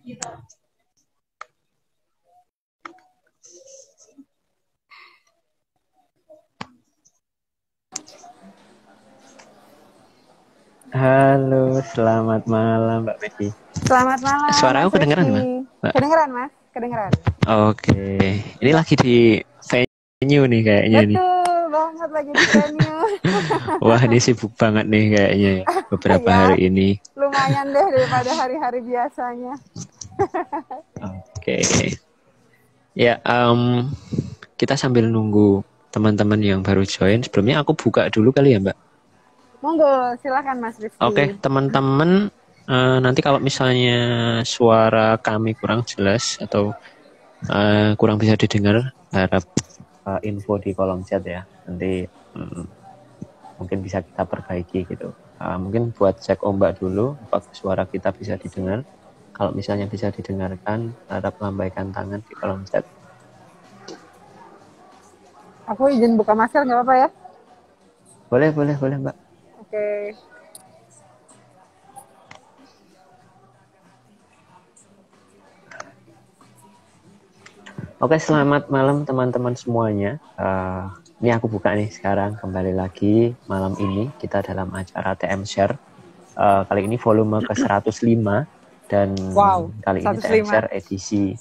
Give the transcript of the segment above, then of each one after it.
Halo, selamat malam Mbak Becky. Selamat malam, Suara Mas aku kedengeran, Rizky. Mbak? Kedengeran, Mas? Kedengeran. Oke, ini Ya. lagi di venue nih kayaknya nih. Betul banget lagi di venue. Wah, ini sibuk banget nih kayaknya ya, beberapa Ya, hari ini. lumayan deh daripada hari-hari biasanya. Oke, ya kita sambil nunggu teman-teman yang baru join. Sebelumnya aku buka dulu kali ya, Mbak. Monggo, silakan Mas Oke, Rizky. teman-teman, nanti kalau misalnya suara kami kurang jelas atau kurang bisa didengar, harap info di kolom chat ya. Nanti mungkin bisa kita perbaiki gitu. Mungkin buat cek ombak dulu, apakah suara kita bisa didengar. Kalau misalnya bisa didengarkan, harap lambaikan tangan di kolom chat. Aku izin buka masker, nggak apa-apa ya? Boleh, Mbak. Oke. Oke, selamat malam teman-teman semuanya. Ini aku buka nih sekarang, kembali lagi malam ini kita dalam acara TM Share. Kali ini volume ke-105 dan Wow, kali ini TM 105. Share edisi.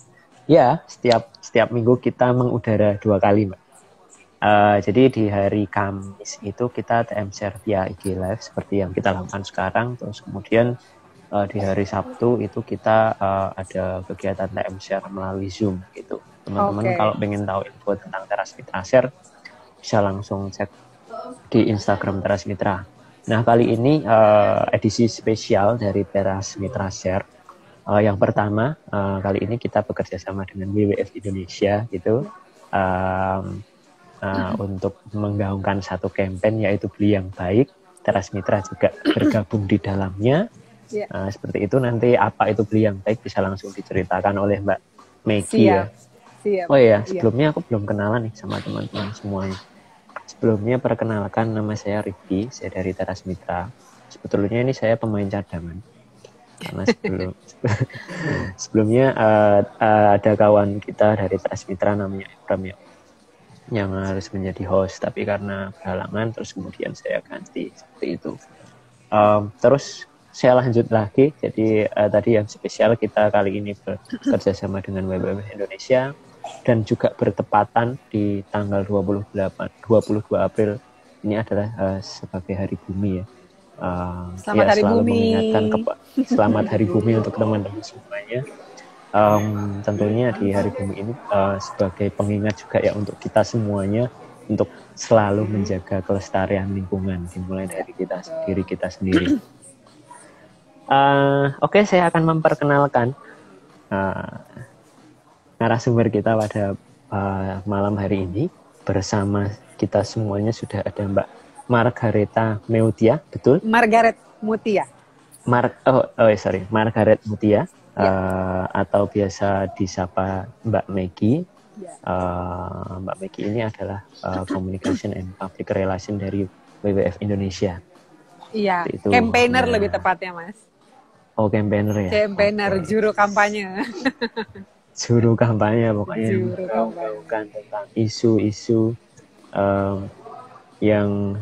Ya, setiap minggu kita mengudara 2 kali, Mbak. Jadi di hari Kamis itu kita TM Share via IG Live seperti yang kita lakukan sekarang. Terus kemudian di hari Sabtu itu kita ada kegiatan TM Share melalui Zoom gitu. Teman-teman Oke. kalau pengen tahu info tentang Teras Mitra Share bisa langsung cek di Instagram Teras Mitra. Nah, kali ini edisi spesial dari Teras Mitra Share. Yang pertama, kali ini kita bekerja sama dengan WWF Indonesia gitu. Untuk menggaungkan satu campaign yaitu Beli yang Baik. Teras Mitra juga bergabung di dalamnya. Ya. Seperti itu, nanti apa itu Beli yang Baik bisa langsung diceritakan oleh Mbak Maggie ya. Siap. Oh iya, sebelumnya aku belum kenalan nih sama teman-teman semuanya. Sebelumnya perkenalkan, nama saya Rifki, saya dari Teras Mitra. Sebetulnya ini saya pemain cadangan. Karena sebelumnya ada kawan kita dari Teras Mitra namanya Ibram ya, yang harus menjadi host, tapi karena berhalangan terus kemudian saya ganti seperti itu. Terus saya lanjut lagi, jadi tadi yang spesial kita kali ini bekerja sama dengan WWF Indonesia dan juga bertepatan di tanggal 22 April ini adalah sebagai Hari Bumi ya. Selamat Hari selalu Bumi. mengingatkan Selamat Hari Bumi untuk teman-teman semuanya. Tentunya di Hari Bumi ini sebagai pengingat juga ya untuk kita semuanya untuk selalu menjaga kelestarian lingkungan dimulai dari kita sendiri. Oke, saya akan memperkenalkan narasumber kita pada malam hari ini. Bersama kita semuanya sudah ada Mbak Margareta Meutia, betul? Margaret Mutia. Margaret Mutia. Atau biasa disapa Mbak Maggie. Mbak Maggie ini adalah Communication and Public Relation dari WWF Indonesia. Iya, campaigner lebih tepatnya, Mas. Oh, campaigner ya? Campaigner, okay. Juru kampanye. Juru kampanye pokoknya. Menggaungkan tentang isu-isu yang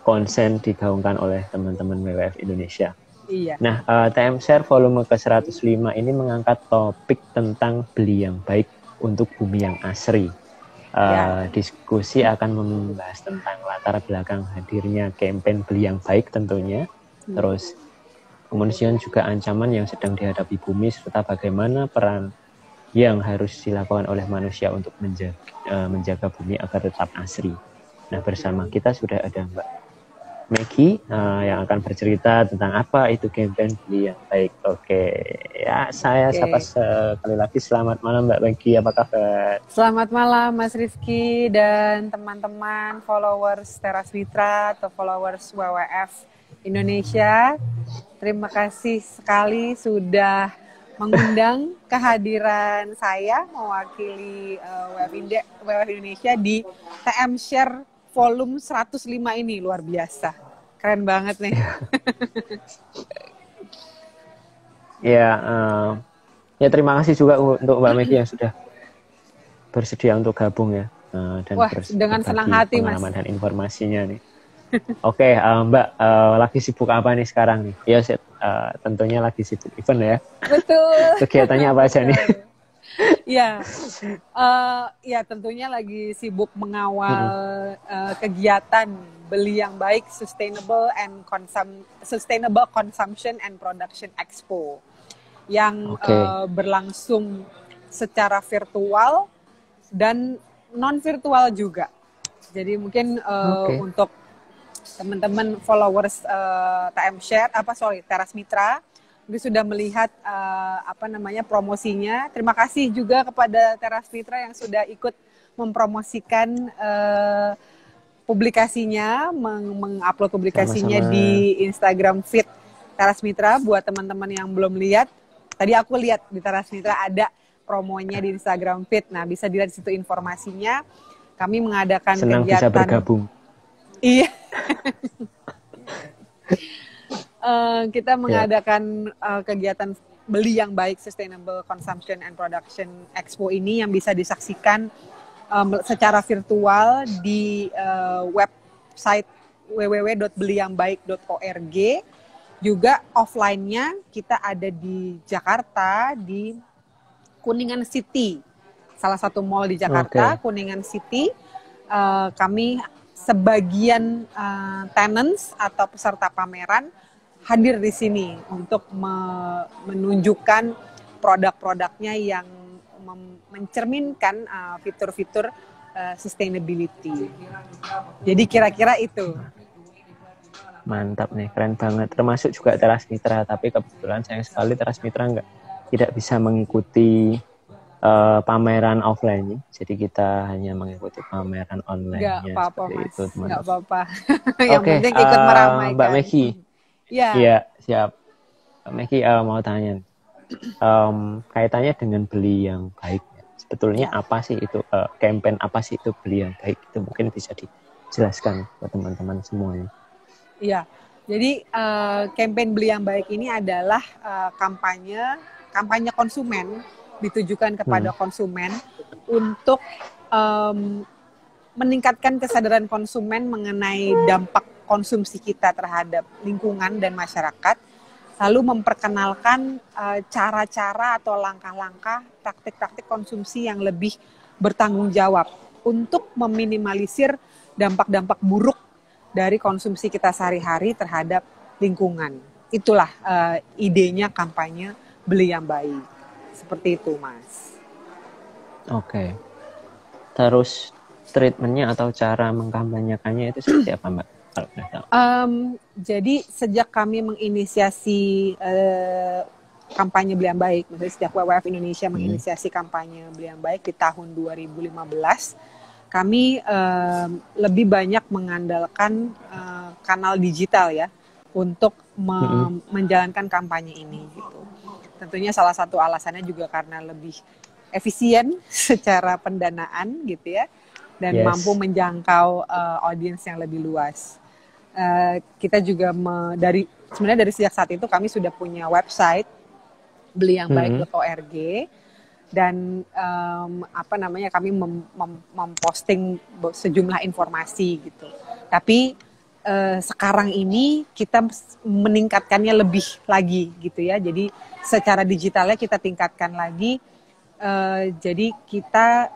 konsen digaungkan oleh teman-teman WWF Indonesia. Iya. Nah, TM Share volume ke-105 ini mengangkat topik tentang beli yang baik untuk bumi yang asri. Diskusi akan membahas tentang latar belakang hadirnya campaign beli yang baik tentunya. Terus kemudian juga ancaman yang sedang dihadapi bumi serta bagaimana peran yang harus dilakukan oleh manusia untuk menjaga bumi agar tetap asri. Nah, bersama kita sudah ada Mbak Maggie yang akan bercerita tentang apa itu campaign Beli yang Baik. Oke, ya saya sapa sekali lagi. Selamat malam Mbak Maggie, apa kabar? Selamat malam Mas Rizky dan teman-teman followers Teras Mitra atau followers WWF Indonesia. Terima kasih sekali sudah mengundang kehadiran saya mewakili WWF Indonesia di TM Share volume 105 ini. Luar biasa. Keren banget nih. Ya, Ya terima kasih juga untuk Mbak Megi yang sudah bersedia untuk gabung ya, dan Wah, dengan senang berbagi hati, Mas. pengalaman dan informasinya nih. Oke, Mbak, lagi sibuk apa nih sekarang nih? Ya, tentunya lagi sibuk event ya. Betul. Kegiatannya apa aja nih? Ya, ya tentunya lagi sibuk mengawal kegiatan Beli yang Baik Sustainable Consumption and Production Expo yang berlangsung secara virtual dan non virtual juga. Jadi mungkin untuk teman-teman followers Teras Mitra sudah melihat promosinya. Terima kasih juga kepada Teras Mitra yang sudah ikut mempromosikan publikasinya, mengupload publikasinya sama-sama di Instagram feed Teras Mitra. Buat teman-teman yang belum lihat, tadi aku lihat di Teras Mitra ada promonya di Instagram feed. Nah, bisa dilihat di situ informasinya. Kami mengadakan Senang kegiatan. Bisa bergabung. Iya. Kita mengadakan kegiatan Beli yang Baik Sustainable Consumption and Production Expo ini yang bisa disaksikan secara virtual di website www.beliyangbaik.org. Juga offline-nya kita ada di Jakarta, di Kuningan City, salah satu mall di Jakarta, Kuningan City. Kami sebagian tenants atau peserta pameran hadir di sini untuk menunjukkan produk-produknya yang mencerminkan fitur-fitur sustainability. Jadi kira-kira itu. Mantap nih, keren banget. Termasuk juga Teras Mitra, tapi kebetulan sayang sekali Teras Mitra tidak bisa mengikuti pameran offline, jadi kita hanya mengikuti pameran online. Nggak apa-apa, Mas. Itu, nggak apa-apa. Yang penting ikut meramaikan. Mbak Megi. Iya, siap. Mbak Megi mau tanya, kaitannya dengan Beli yang Baik. Sebetulnya apa sih itu, campaign apa sih itu Beli yang Baik? Itu mungkin bisa dijelaskan ke teman-teman semuanya. Iya, jadi campaign Beli yang Baik ini adalah kampanye konsumen, ditujukan kepada konsumen untuk meningkatkan kesadaran konsumen mengenai dampak konsumsi kita terhadap lingkungan dan masyarakat, lalu memperkenalkan cara-cara atau langkah-langkah praktik-praktik konsumsi yang lebih bertanggung jawab untuk meminimalisir dampak-dampak buruk dari konsumsi kita sehari-hari terhadap lingkungan. Itulah idenya kampanye Beli yang Baik. Seperti itu, Mas. Oke. Terus treatmentnya atau cara mengkampanyekannya itu seperti apa, Mbak? Jadi sejak kami menginisiasi kampanye Beli yang Baik, maksudnya sejak WWF Indonesia menginisiasi kampanye Beli yang Baik di tahun 2015, kami lebih banyak mengandalkan kanal digital ya untuk menjalankan kampanye ini gitu. Tentunya salah satu alasannya juga karena lebih efisien secara pendanaan gitu ya, dan mampu menjangkau audiens yang lebih luas. Kita juga sebenarnya dari sejak saat itu kami sudah punya website beliyangbaik.org dan kami memposting sejumlah informasi gitu. Tapi sekarang ini kita meningkatkannya lebih lagi gitu ya. Jadi secara digitalnya kita tingkatkan lagi. Jadi kita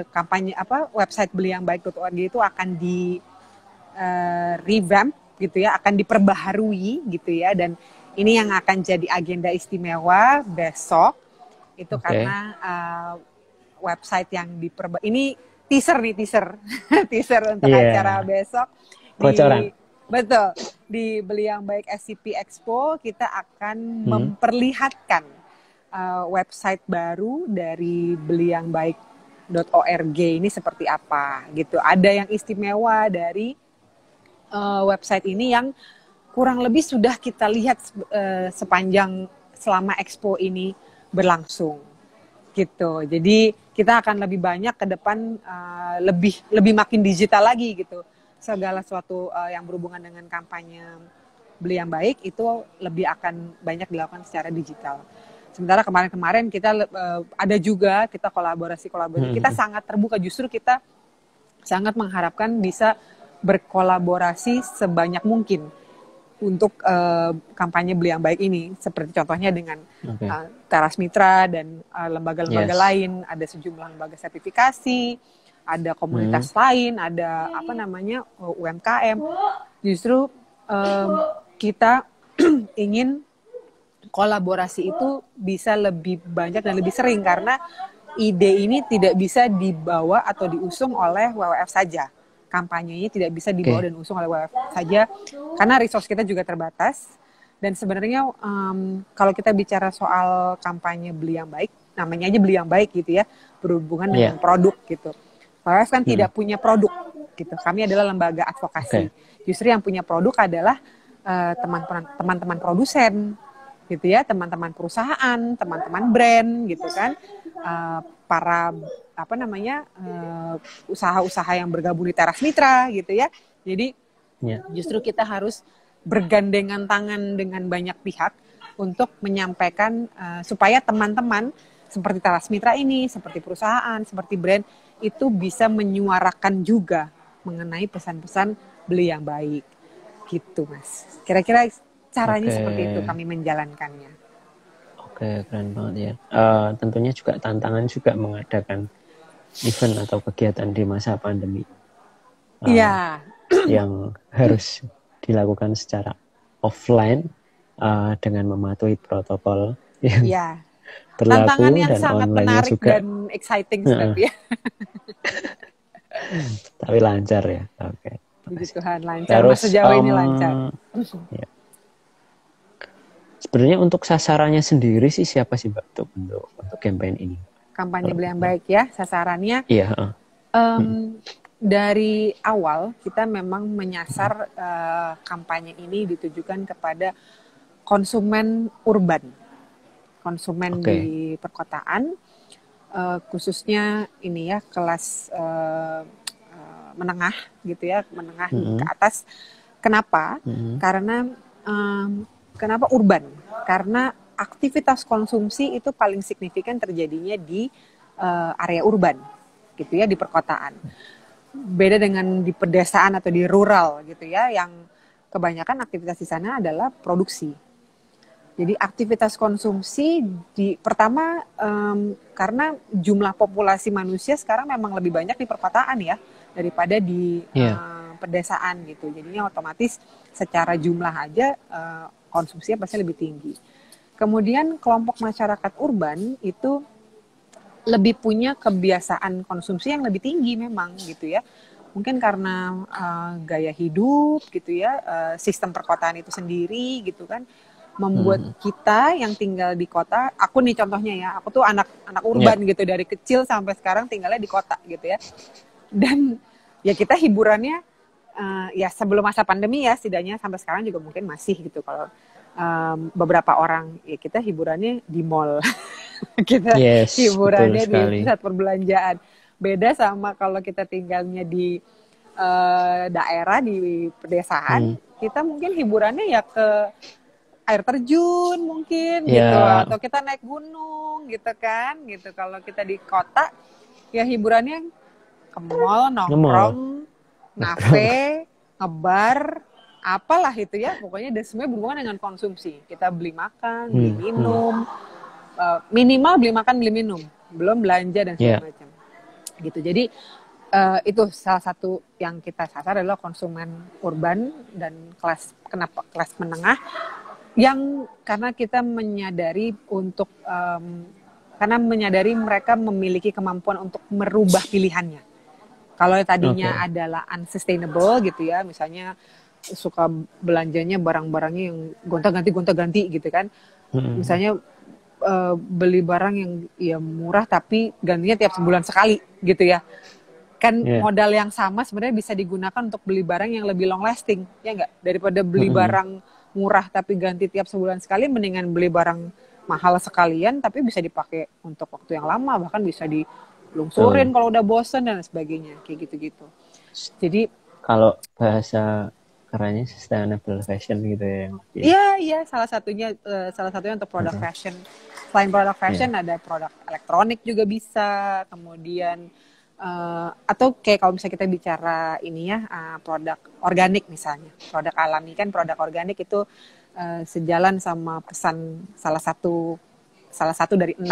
kampanye website beliyangbaik.org itu akan di revamp gitu ya, akan diperbaharui gitu ya, dan ini yang akan jadi agenda istimewa besok itu karena website yang ini teaser untuk acara besok. Bocoran. Betul, di Beli yang Baik SCP Expo kita akan memperlihatkan website baru dari beliyangbaik.org ini seperti apa gitu. Ada yang istimewa dari website ini yang kurang lebih sudah kita lihat selama Expo ini berlangsung gitu. Jadi kita akan lebih banyak ke depan lebih makin digital lagi gitu. Segala sesuatu yang berhubungan dengan kampanye Beli yang Baik itu lebih akan banyak dilakukan secara digital. Sementara kemarin-kemarin kita ada juga kita kolaborasi. Kita sangat terbuka, justru kita sangat mengharapkan bisa berkolaborasi sebanyak mungkin untuk kampanye Beli yang Baik ini. Seperti contohnya dengan Teras Mitra dan lembaga-lembaga lain, ada sejumlah lembaga sertifikasi, ada komunitas lain, ada UMKM. Justru kita ingin kolaborasi itu bisa lebih banyak dan lebih sering, karena ide ini tidak bisa dibawa atau diusung oleh WWF saja. Kampanyenya tidak bisa dibawa dan diusung oleh WWF saja, karena resource kita juga terbatas. Dan sebenarnya kalau kita bicara soal kampanye Beli yang Baik, namanya aja Beli yang Baik gitu ya, berhubungan dengan produk gitu. WWF kan tidak punya produk gitu. Kami adalah lembaga advokasi. Justru yang punya produk adalah teman-teman produsen gitu ya, teman-teman perusahaan, teman-teman brand gitu kan, para usaha-usaha yang bergabung di Teras Mitra gitu ya. Jadi justru kita harus bergandengan tangan dengan banyak pihak untuk menyampaikan supaya teman-teman seperti Teras Mitra ini, seperti perusahaan, seperti brand itu bisa menyuarakan juga mengenai pesan-pesan Beli yang Baik gitu, Mas. Kira-kira caranya seperti itu kami menjalankannya. Oke, keren banget ya. Tentunya juga tantangan juga mengadakan event atau kegiatan di masa pandemi. Yang harus dilakukan secara offline dengan mematuhi protokol yang berlaku, tantangan yang dan sangat menarik juga, dan exciting sebenarnya. Tapi lancar ya. Puji Tuhan lancar. Terus, sejauh ini lancar. Ya. Sebenarnya untuk sasarannya sendiri sih siapa sih Mbak untuk campaign ini? Kampanye Beli yang Baik ya, sasarannya. Iya. Dari awal kita memang menyasar kampanye ini ditujukan kepada konsumen urban, konsumen di perkotaan, khususnya ini ya kelas menengah gitu ya, menengah ke atas. Kenapa? Karena kenapa urban? Karena aktivitas konsumsi itu paling signifikan terjadinya di area urban, gitu ya, di perkotaan. Beda dengan di pedesaan atau di rural, gitu ya, yang kebanyakan aktivitas di sana adalah produksi. Jadi aktivitas konsumsi pertama karena jumlah populasi manusia sekarang memang lebih banyak di perkotaan ya daripada di pedesaan gitu. Jadinya otomatis secara jumlah aja konsumsinya pasti lebih tinggi. Kemudian kelompok masyarakat urban itu lebih punya kebiasaan konsumsi yang lebih tinggi memang gitu ya. Mungkin karena gaya hidup gitu ya, sistem perkotaan itu sendiri gitu kan, membuat kita yang tinggal di kota, aku nih contohnya ya, aku tuh anak urban gitu, dari kecil sampai sekarang tinggalnya di kota gitu ya. Dan ya kita hiburannya ya sebelum masa pandemi ya, setidaknya sampai sekarang juga mungkin masih gitu. Kalau beberapa orang ya kita hiburannya di mall, kita hiburannya di pusat perbelanjaan. Beda sama kalau kita tinggalnya di daerah di pedesaan, kita mungkin hiburannya ya ke air terjun mungkin gitu, atau kita naik gunung gitu kan gitu. Kalau kita di kota ya hiburannya ke mall, nongkrong, ngafe, ngebar, apalah itu ya, pokoknya dan semuanya berhubungan dengan konsumsi. Kita beli makan, beli minum, minimal beli makan, beli minum, belum belanja dan segala macam gitu. Jadi itu salah satu yang kita sasar adalah konsumen urban dan kelas menengah, yang karena kita menyadari karena menyadari mereka memiliki kemampuan untuk merubah pilihannya. Kalau tadinya adalah unsustainable gitu ya, misalnya suka belanjanya barang-barangnya yang gonta-ganti gitu kan. Misalnya beli barang yang ya murah tapi gantinya tiap sebulan sekali gitu ya. Kan modal yang sama sebenarnya bisa digunakan untuk beli barang yang lebih long lasting, ya enggak? Daripada beli barang murah tapi ganti tiap sebulan sekali, mendingan beli barang mahal sekalian tapi bisa dipakai untuk waktu yang lama, bahkan bisa dilungsurin kalau udah bosen dan sebagainya, kayak gitu-gitu. Jadi kalau bahasa kerennya sustainable fashion gitu ya. Iya, salah satunya untuk produk fashion Selain produk fashion ada produk elektronik juga bisa, kemudian atau kayak kalau misalnya kita bicara ini ya, produk organik misalnya, produk alami kan, produk organik itu sejalan sama pesan salah satu dari 6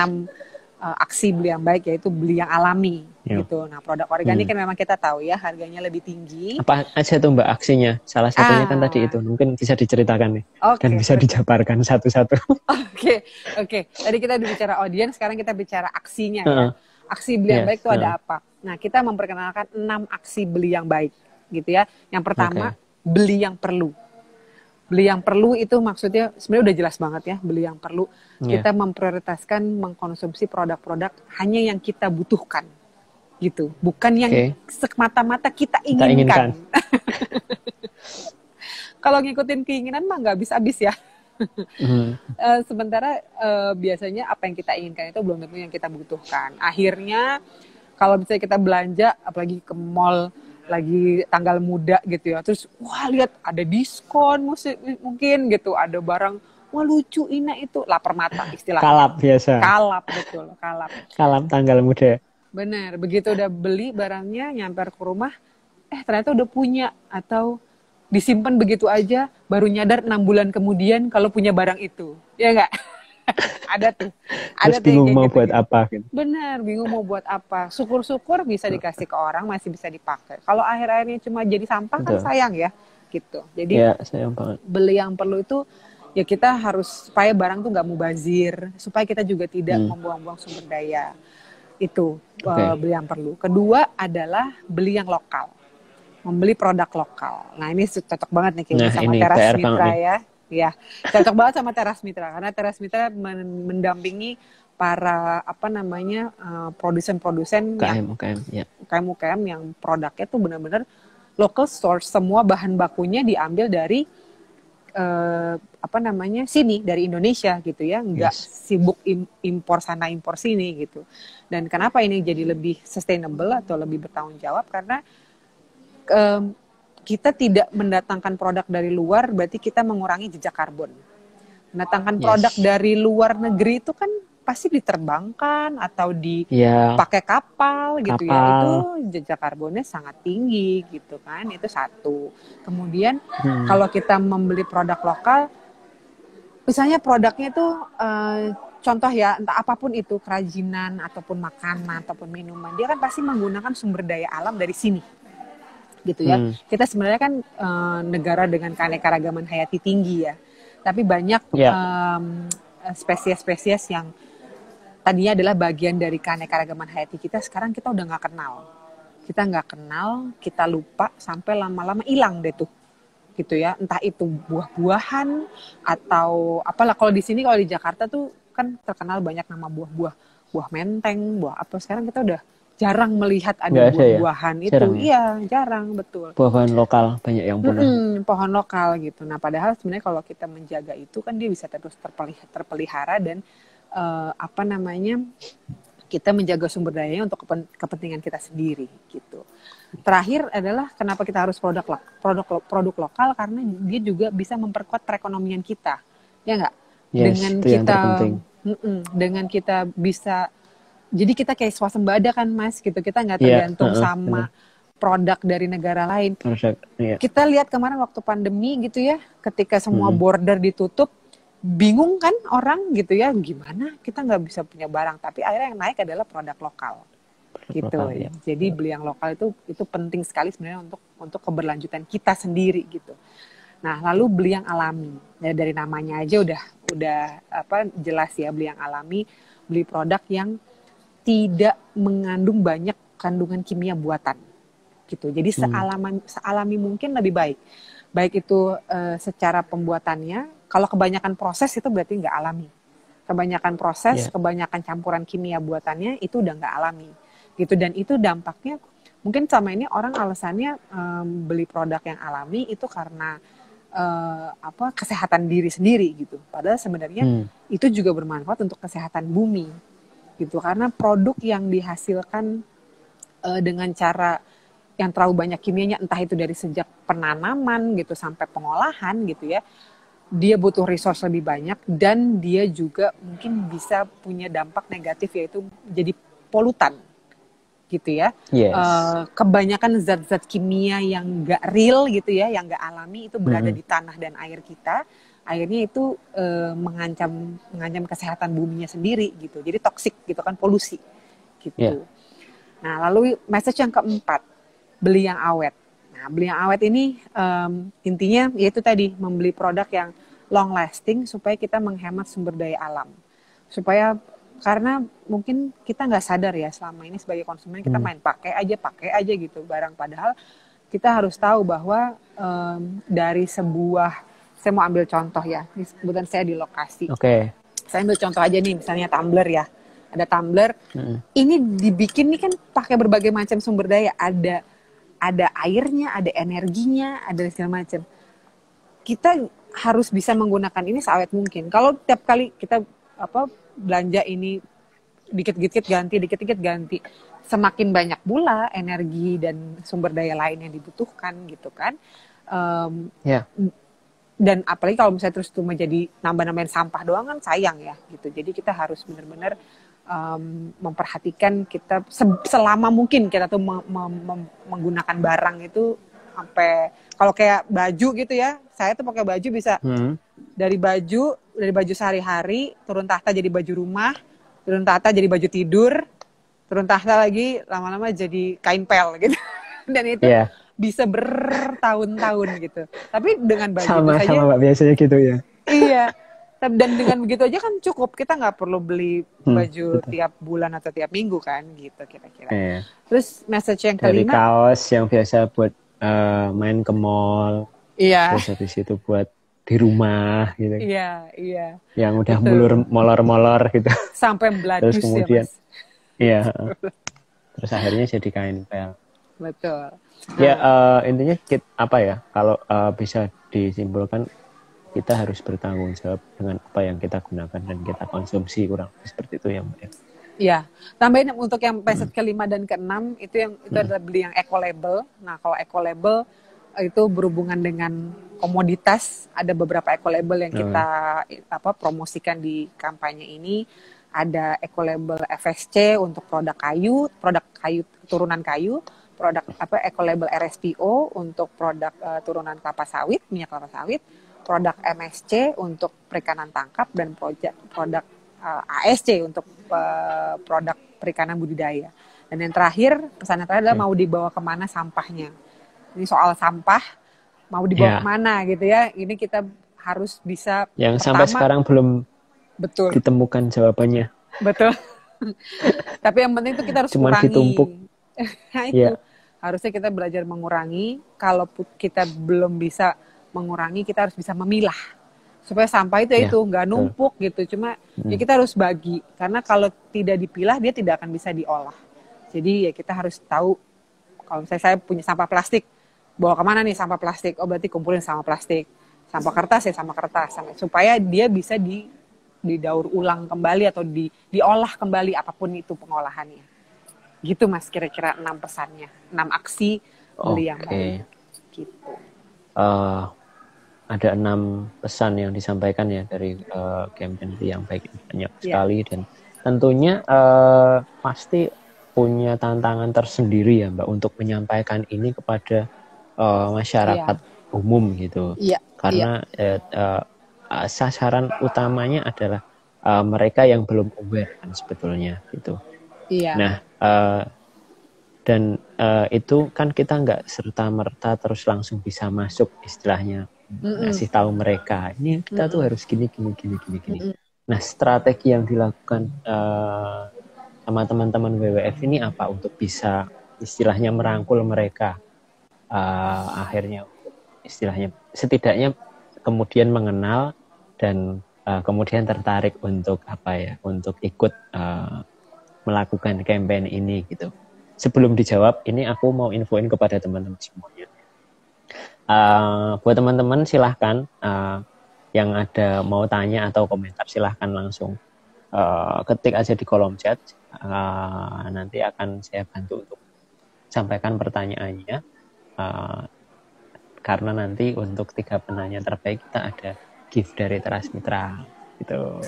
aksi beli yang baik, yaitu beli yang alami gitu. Nah, produk organik kan memang kita tahu ya harganya lebih tinggi. Apa aja tuh Mbak aksinya? Salah satunya kan tadi itu, mungkin bisa diceritakan nih, dan bisa dijabarkan satu-satu. Oke. Tadi kita udah bicara audiens, sekarang kita bicara aksinya ya. Aksi beli yang baik itu ada apa? Nah, kita memperkenalkan 6 aksi beli yang baik gitu ya. Yang pertama, beli yang perlu. Beli yang perlu itu maksudnya sebenarnya udah jelas banget ya, beli yang perlu. Kita memprioritaskan mengkonsumsi produk-produk hanya yang kita butuhkan gitu, bukan yang semata-mata kita inginkan. Kalau ngikutin keinginan mah nggak habis-habis ya. Sementara biasanya apa yang kita inginkan itu belum tentu yang kita butuhkan. Akhirnya kalau misalnya kita belanja, apalagi ke mall lagi tanggal muda gitu ya, terus wah lihat ada diskon mungkin gitu, ada barang wah lucu ini itu, lapar mata istilahnya. Kalap biasa. Kalap, betul, kalap. Kalap tanggal muda. Benar, begitu udah beli barangnya, nyamper ke rumah, ternyata udah punya, atau disimpan begitu aja, baru nyadar 6 bulan kemudian kalau punya barang itu. Ya enggak? Ada tuh. Terus bingung mau buat apa gitu. Benar, bingung mau buat apa. Syukur-syukur bisa dikasih ke orang, masih bisa dipakai. Kalau akhir-akhirnya cuma jadi sampah kan sayang ya, gitu. Jadi sayang banget. Beli yang perlu itu ya kita harus supaya barang tuh nggak mubazir, supaya kita juga tidak membuang-buang sumber daya. Itu beli yang perlu. Kedua adalah beli yang lokal. Membeli produk lokal. Nah, ini cocok banget nih kayaknya sama Teras Mitra ya. Ya, cocok banget sama Teras Mitra, karena Teras Mitra mendampingi para produsen-produsen UKM yang produknya tuh benar-benar local source, semua bahan bakunya diambil dari sini, dari Indonesia gitu ya, nggak sibuk impor sana impor sini gitu. Dan kenapa ini jadi lebih sustainable atau lebih bertanggung jawab, karena kita tidak mendatangkan produk dari luar, berarti kita mengurangi jejak karbon. Mendatangkan produk dari luar negeri itu kan pasti diterbangkan atau dipakai kapal gitu ya. Itu jejak karbonnya sangat tinggi gitu kan. Itu satu. Kemudian kalau kita membeli produk lokal, misalnya produknya itu contoh ya, entah apapun itu, kerajinan ataupun makanan ataupun minuman, dia kan pasti menggunakan sumber daya alam dari sini. Gitu ya. Kita sebenarnya kan negara dengan keanekaragaman hayati tinggi ya. Tapi banyak spesies-spesies yang tadinya adalah bagian dari keanekaragaman hayati kita, sekarang kita udah nggak kenal. Kita lupa, sampai lama-lama hilang deh tuh. Gitu ya. Entah itu buah-buahan atau apalah. Kalau di sini, kalau di Jakarta tuh kan terkenal banyak nama buah-buah. Buah menteng, buah apa. Sekarang kita udah jarang melihat ada buah-buahan itu. Jarang, betul. Buah-buahan lokal banyak yang punah. Pohon lokal gitu. Nah, padahal sebenarnya kalau kita menjaga itu kan dia bisa terus terpelihara dan kita menjaga sumber dayanya untuk kepentingan kita sendiri gitu. Terakhir adalah kenapa kita harus produk lokal, karena dia juga bisa memperkuat perekonomian kita. Ya enggak? Dengan kita bisa, jadi kita kayak swasembada kan Mas gitu, kita nggak tergantung sama produk dari negara lain. Kita lihat kemarin waktu pandemi gitu ya, ketika semua border ditutup, bingung kan orang gitu ya, gimana kita nggak bisa punya barang, tapi akhirnya yang naik adalah produk lokal. Gitu. Jadi beli yang lokal itu penting sekali sebenarnya untuk keberlanjutan kita sendiri gitu. Nah, lalu beli yang alami. Ya, dari namanya aja udah jelas ya, beli yang alami, beli produk yang tidak mengandung banyak kandungan kimia buatan gitu. Jadi sealami mungkin lebih baik. Baik itu secara pembuatannya. Kalau kebanyakan proses itu berarti nggak alami. Kebanyakan proses, kebanyakan campuran kimia buatannya itu udah nggak alami gitu. Dan itu dampaknya mungkin selama ini orang alasannya beli produk yang alami itu karena kesehatan diri sendiri gitu. Padahal sebenarnya itu juga bermanfaat untuk kesehatan bumi. Gitu, karena produk yang dihasilkan dengan cara yang terlalu banyak kimianya, entah itu dari sejak penanaman gitu sampai pengolahan gitu ya, dia butuh resource lebih banyak, dan dia juga mungkin bisa punya dampak negatif, yaitu jadi polutan gitu ya. Yes. Kebanyakan zat-zat kimia yang nggak real gitu ya, yang nggak alami itu berada Mm-mm. di tanah dan air kita. Akhirnya itu mengancam kesehatan buminya sendiri gitu. Jadi toksik gitu kan, polusi Yeah. gitu. Nah, lalu message yang keempat, beli yang awet. Nah, beli yang awet ini intinya yaitu tadi membeli produk yang long lasting supaya kita menghemat sumber daya alam. Supaya, karena mungkin kita nggak sadar ya, selama ini sebagai konsumen kita main pakai aja gitu barang, padahal kita harus tahu bahwa dari sebuah, saya mau ambil contoh ya, kebetulan saya di lokasi. Oke. Saya ambil contoh aja nih, misalnya tumbler ya. Ada tumbler, Mm-mm. ini dibikin nih kan pakai berbagai macam sumber daya. Ada airnya, ada energinya, ada segala macam. Kita harus bisa menggunakan ini seawet mungkin. Kalau tiap kali kita belanja ini dikit-dikit ganti, semakin banyak pula energi dan sumber daya lain yang dibutuhkan gitu kan. Ya. Dan apalagi kalau misalnya terus itu menjadi nambah-nambahin sampah doang kan sayang ya gitu. Jadi kita harus benar-benar memperhatikan, kita selama mungkin kita tuh menggunakan barang itu sampai, kalau kayak baju gitu ya, saya tuh pakai baju bisa dari baju sehari-hari turun tahta jadi baju rumah, turun tahta jadi baju tidur, turun tahta lagi lama-lama jadi kain pel gitu. Dan itu bisa bertahun-tahun gitu. Tapi dengan baju itu saja. Sama Mbak, biasanya gitu ya. Iya. Dan dengan begitu aja kan cukup. Kita nggak perlu beli baju betul. tiap bulan atau tiap minggu kan gitu kira-kira. Iya. Terus message yang Dari kelima. kaos yang biasa buat main ke mall. Iya. Terus habis itu buat di rumah gitu. Iya. Yang udah molor-molor gitu. Sampai beladus. Terus kemudian, ya, Mas. Iya. Terus akhirnya jadi kain pel. Betul. Ya intinya apa ya? Kalau bisa disimpulkan, kita harus bertanggung jawab dengan apa yang kita gunakan dan kita konsumsi, kurang lebih seperti itu ya Mbak. Iya. Tambahin untuk yang message kelima dan keenam itu adalah beli yang eco label. Nah, kalau eco label itu berhubungan dengan komoditas. Ada beberapa eco label yang kita promosikan di kampanye ini. Ada eco label FSC untuk produk kayu turunan kayu, produk eco label RSPO untuk produk turunan kelapa sawit, minyak kelapa sawit, produk MSC untuk perikanan tangkap, dan produk ASC untuk produk perikanan budidaya. Dan yang terakhir, pesannya terakhir adalah mau dibawa kemana sampahnya. Ini soal sampah, mau dibawa kemana gitu ya. Ini kita harus bisa. Yang sampai sekarang belum ditemukan jawabannya. Betul. Tapi yang penting itu kita harus cuman kurangi. Ditumpuk. Nah itu. Harusnya kita belajar mengurangi. Kalau kita belum bisa mengurangi, kita harus bisa memilah supaya sampah itu nggak numpuk gitu. Cuma ya kita harus bagi, karena kalau tidak dipilah dia tidak akan bisa diolah. Jadi ya kita harus tahu, kalau misalnya saya punya sampah plastik, bawa kemana nih sampah plastik? Oh berarti kumpulin sampah plastik. Sampah kertas ya sampah kertas, supaya dia bisa didaur ulang kembali atau diolah kembali, apapun itu pengolahannya. Gitu Mas, kira-kira 6 pesannya, 6 aksi beli yang baik. Gitu. Ada 6 pesan yang disampaikan ya dari campaign yang baik, banyak sekali, dan tentunya pasti punya tantangan tersendiri ya Mbak untuk menyampaikan ini kepada masyarakat umum gitu. Karena sasaran utamanya adalah mereka yang belum aware kan sebetulnya gitu. Nah dan itu kan kita nggak serta-merta terus langsung bisa masuk istilahnya ngasih tahu mereka ini kita tuh harus gini. Nah strategi yang dilakukan sama teman-teman WWF ini apa untuk bisa istilahnya merangkul mereka, akhirnya istilahnya setidaknya kemudian mengenal dan kemudian tertarik untuk untuk ikut melakukan campaign ini gitu. Sebelum dijawab ini aku mau infoin kepada teman-teman semuanya. Buat teman-teman silahkan yang ada mau tanya atau komentar silahkan langsung ketik aja di kolom chat. Nanti akan saya bantu untuk sampaikan pertanyaannya, karena nanti untuk 3 penanya terbaik kita ada gift dari Teras Mitra gitu.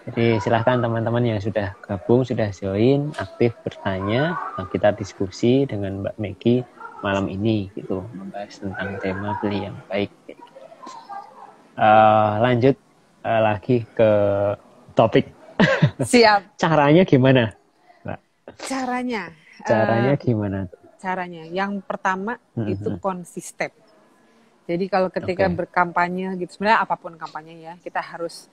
Jadi silahkan teman-teman yang sudah gabung, sudah join, aktif bertanya, kita diskusi dengan Mbak Megi malam ini gitu, membahas tentang tema beli yang baik. Lanjut lagi ke topik. Siap. Caranya gimana, Mbak? Caranya gimana? Caranya, yang pertama itu konsisten. Jadi kalau ketika berkampanye gitu, sebenarnya apapun kampanye ya, kita harus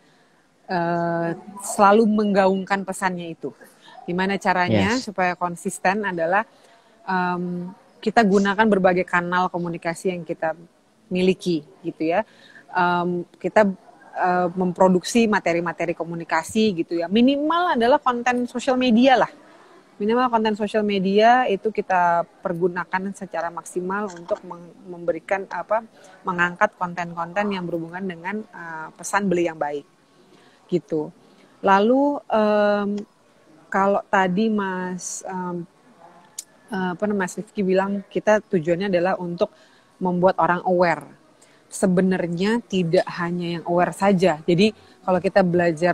selalu menggaungkan pesannya itu. Gimana caranya supaya konsisten adalah kita gunakan berbagai kanal komunikasi yang kita miliki gitu ya. Kita memproduksi materi-materi komunikasi gitu ya. Minimal adalah konten sosial media lah. Minimal konten sosial media itu kita pergunakan secara maksimal untuk memberikan mengangkat konten-konten yang berhubungan dengan pesan beli yang baik. Gitu. Lalu kalau tadi Mas Rifki bilang kita tujuannya adalah untuk membuat orang aware. Sebenarnya tidak hanya yang aware saja. Jadi kalau kita belajar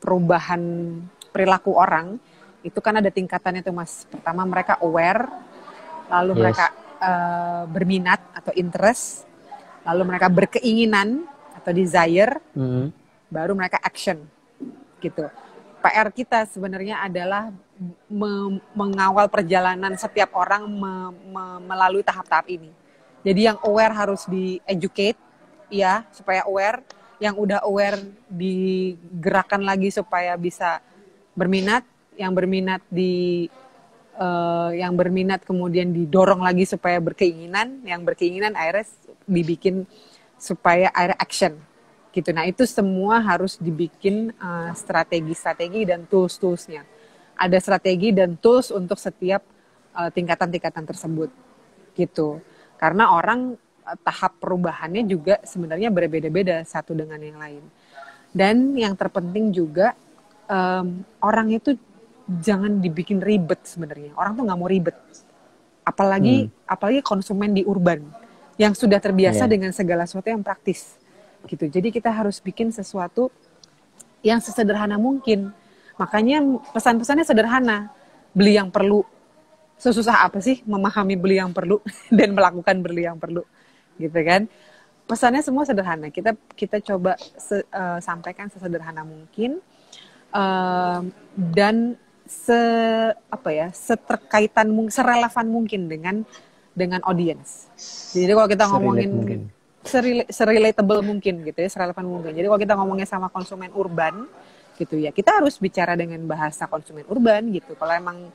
perubahan perilaku orang, itu kan ada tingkatannya tuh Mas. Pertama mereka aware, lalu mereka berminat atau interest, lalu mereka berkeinginan atau desire, baru mereka action gitu. PR kita sebenarnya adalah mengawal perjalanan setiap orang melalui tahap-tahap ini. Jadi yang aware harus di-educate ya, supaya aware. Yang udah aware digerakkan lagi supaya bisa berminat, yang berminat kemudian didorong lagi supaya berkeinginan, yang berkeinginan akhirnya dibikin supaya akhirnya action. Gitu. Nah itu semua harus dibikin strategi-strategi dan tools-toolsnya. Ada strategi dan tools untuk setiap tingkatan-tingkatan tersebut. Gitu. Karena orang tahap perubahannya juga sebenarnya berbeda-beda satu dengan yang lain. Dan yang terpenting juga orang itu jangan dibikin ribet sebenarnya. Orang tuh nggak mau ribet. Apalagi konsumen di urban yang sudah terbiasa dengan segala sesuatu yang praktis. Gitu. Jadi kita harus bikin sesuatu yang sesederhana mungkin. Makanya pesan-pesannya sederhana. Beli yang perlu. Sesusah apa sih memahami beli yang perlu dan melakukan beli yang perlu. Gitu kan. Pesannya semua sederhana. Kita coba sampaikan sesederhana mungkin. Dan seterkaitan serelevan mungkin dengan audience. Jadi kalau kita ngomongin serelatable mungkin gitu ya, serelevan mungkin. Jadi kalau kita ngomongnya sama konsumen urban gitu ya, kita harus bicara dengan bahasa konsumen urban gitu. Kalau emang